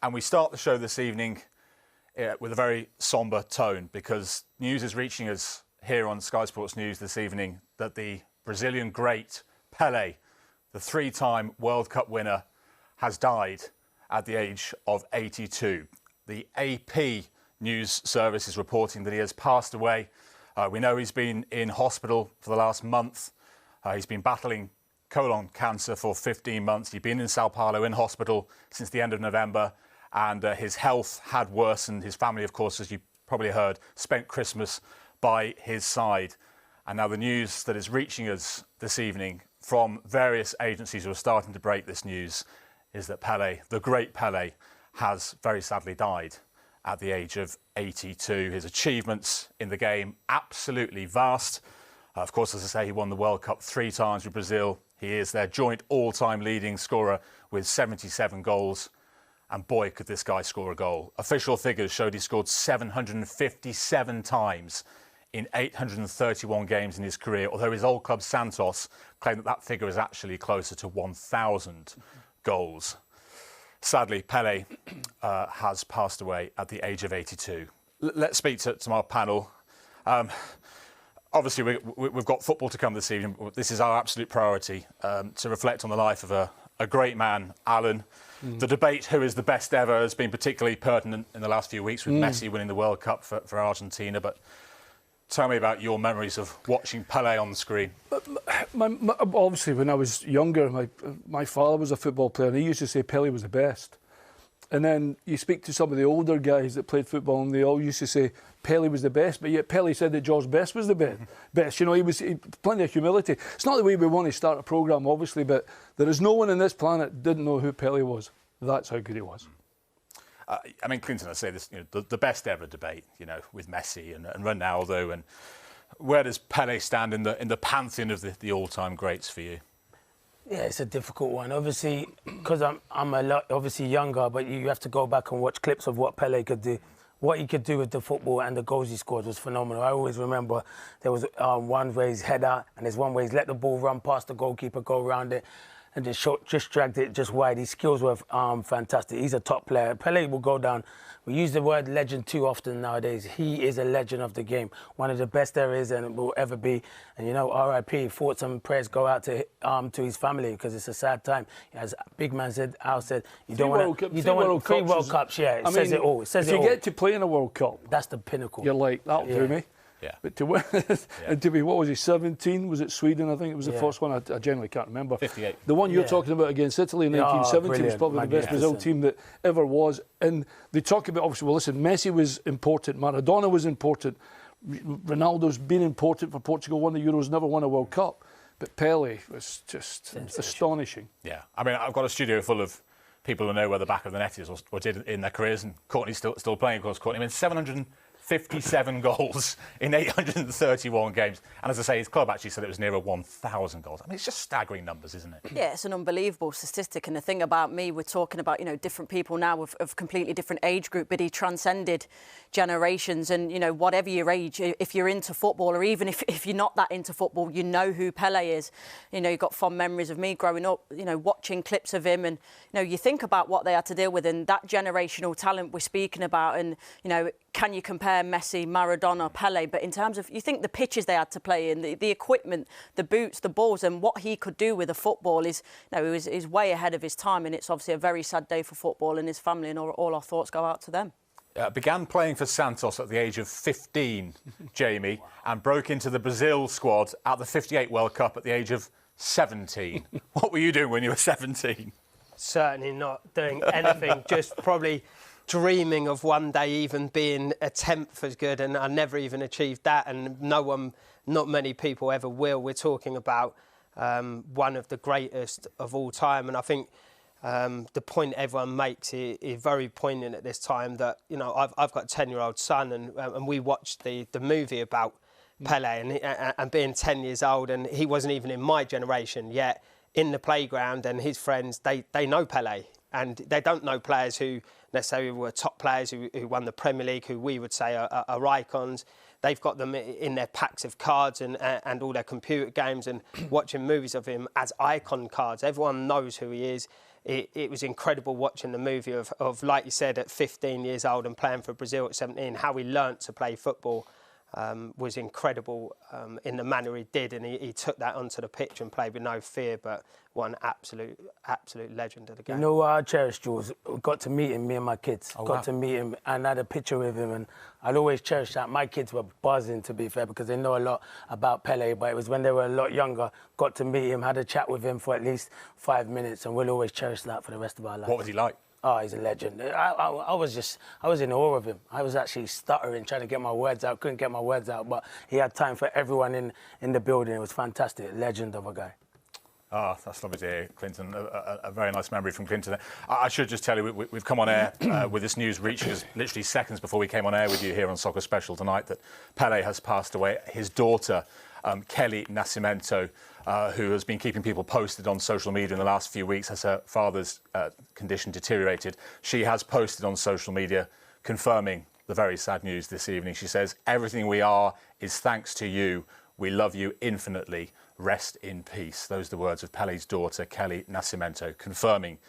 And we start the show this evening with a very sombre tone because news is reaching us here on Sky Sports News this evening that the Brazilian great Pelé, the three-time World Cup winner, has died at the age of 82. The AP news service is reporting that he has passed away. We know he's been in hospital for the last month. He's been battling colon cancer for 15 months. He'd been in Sao Paulo in hospital since the end of November, and his health had worsened. His family, of course, as you probably heard, spent Christmas by his side. And now the news that is reaching us this evening from various agencies who are starting to break this news is that Pelé, the great Pelé, has very sadly died at the age of 82. His achievements in the game, absolutely vast. Of course, as I say, he won the World Cup 3 times with Brazil. He is their joint all-time leading scorer with 77 goals. And boy, could this guy score a goal. Official figures showed he scored 757 times in 831 games in his career, although his old club Santos claimed that figure is actually closer to 1,000 goals. Sadly, Pelé has passed away at the age of 82. Let's speak to our panel. Obviously, we've got football to come this evening. This is our absolute priority, to reflect on the life of a great man, Alan. The debate, who is the best ever, has been particularly pertinent in the last few weeks with Messi winning the World Cup for Argentina. But tell me about your memories of watching Pelé on the screen. Obviously, when I was younger, my father was a football player, and he used to say Pelé was the best. And then you speak to some of the older guys that played football, and they all used to say Pelé was the best, but yet Pelé said that George Best was the best. You know, he plenty of humility. It's not the way we want to start a programme, obviously, but there is no one on this planet that didn't know who Pelé was. That's how good he was. I mean, Clinton, I say this, you know, the best ever debate, you know, with Messi and Ronaldo, and where does Pelé stand in the pantheon of the all-time greats for you? Yeah, it's a difficult one. Obviously, because I'm a lot obviously younger, but you have to go back and watch clips of what Pelé could do. What he could do with the football and the goals he scored was phenomenal. I always remember there was one where he's head out, and there's one where he's let the ball run past the goalkeeper, go around it, and just dragged it just wide. His skills were fantastic. He's a top player. Pelé will go down. We use the word legend too often nowadays. He is a legend of the game, one of the best there is and will ever be. And you know, R.I.P. Thoughts and prayers go out to his family because it's a sad time. As Big Man said, Al said, you don't want 3 World Cups. Yeah, it says it all. It says if you get to play in a World Cup, that's the pinnacle. You're like, that'll do me. Yeah. But to win, and to be, what was he, 17? Was it Sweden? I think it was the first one. I generally can't remember. 58. The one you're talking about against Italy in 1970 was probably the best Brazil team that ever was. And they talk about, obviously, well, listen, Messi was important, Maradona was important, Ronaldo's been important for Portugal, won the Euros, never won a World Cup. But Pelé was just astonishing. Yeah. I mean, I've got a studio full of people who know where the back of the net is or did in their careers, and Courtney's still playing, of course. Courtney, I mean, 757 goals in 831 games. And as I say, his club actually said it was nearer 1,000 goals. I mean, it's just staggering numbers, isn't it? Yeah, it's an unbelievable statistic. And the thing about me, we're talking about, you know, different people now of completely different age group, but he transcended generations. And, you know, whatever your age, if you're into football or even if you're not that into football, you know who Pelé is. You know, you've got fond memories of me growing up, you know, watching clips of him. And, you know, you think about what they had to deal with and that generational talent we're speaking about. And, you know, can you compare Messi, Maradona, Pelé? But in terms of, you think the pitches they had to play in, the equipment, the boots, the balls, and what he could do with a football is, you know, is way ahead of his time. And it's obviously a very sad day for football and his family, and all our thoughts go out to them. Began playing for Santos at the age of 15, Jamie, and broke into the Brazil squad at the 58 World Cup at the age of 17. What were you doing when you were 17? Certainly not doing anything, just probably dreaming of one day even being a tenth as good, and I never even achieved that, and not many people ever will. We're talking about one of the greatest of all time, and I think the point everyone makes is very poignant at this time. That, you know, I've got a 10-year-old son, and we watched the movie about Pelé, and being 10 years old, and he wasn't even in my generation yet. In the playground, and his friends, they know Pelé, and they don't know players who necessarily were top players who won the Premier League, who we would say are icons. they've got them in their packs of cards and all their computer games and watching movies of him as icon cards. Everyone knows who he is. It was incredible watching the movie of, like you said, at 15 years old and playing for Brazil at 17, how he learnt to play football. Was incredible in the manner he did, and he took that onto the pitch and played with no fear, but one absolute legend of the game. You know what I cherish, Jules? We got to meet him, me and my kids. Oh, got wow. to meet him and had a picture with him, and I'll always cherish that. My kids were buzzing, to be fair, because they know a lot about Pelé, but it was when they were a lot younger, got to meet him, had a chat with him for at least 5 minutes, and we'll always cherish that for the rest of our lives. What was he like? Oh, he's a legend. I was in awe of him. I was actually stuttering, trying to get my words out. Couldn't get my words out, but he had time for everyone in the building. It was fantastic. Legend of a guy. Ah, that's lovely to hear, Clinton. A very nice memory from Clinton. I should just tell you, we've come on air with this news reaching us literally seconds before we came on air with you here on Soccer Special tonight, that Pelé has passed away. His daughter, Kelly Nascimento, who has been keeping people posted on social media in the last few weeks as her father's condition deteriorated. She has posted on social media confirming the very sad news this evening. She says, "Everything we are is thanks to you. We love you infinitely. Rest in peace." Those are the words of Pelé's daughter, Kelly Nascimento, confirming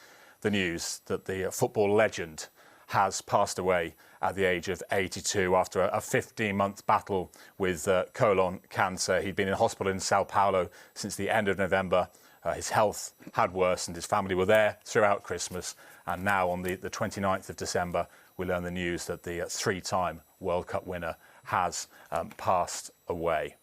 the news that the football legend has passed away at the age of 82 after a 15-month battle with colon cancer. He'd been in hospital in Sao Paulo since the end of November. His health had worsened. His family were there throughout Christmas. And now on the 29th of December, we learn the news that the three-time World Cup winner has passed away.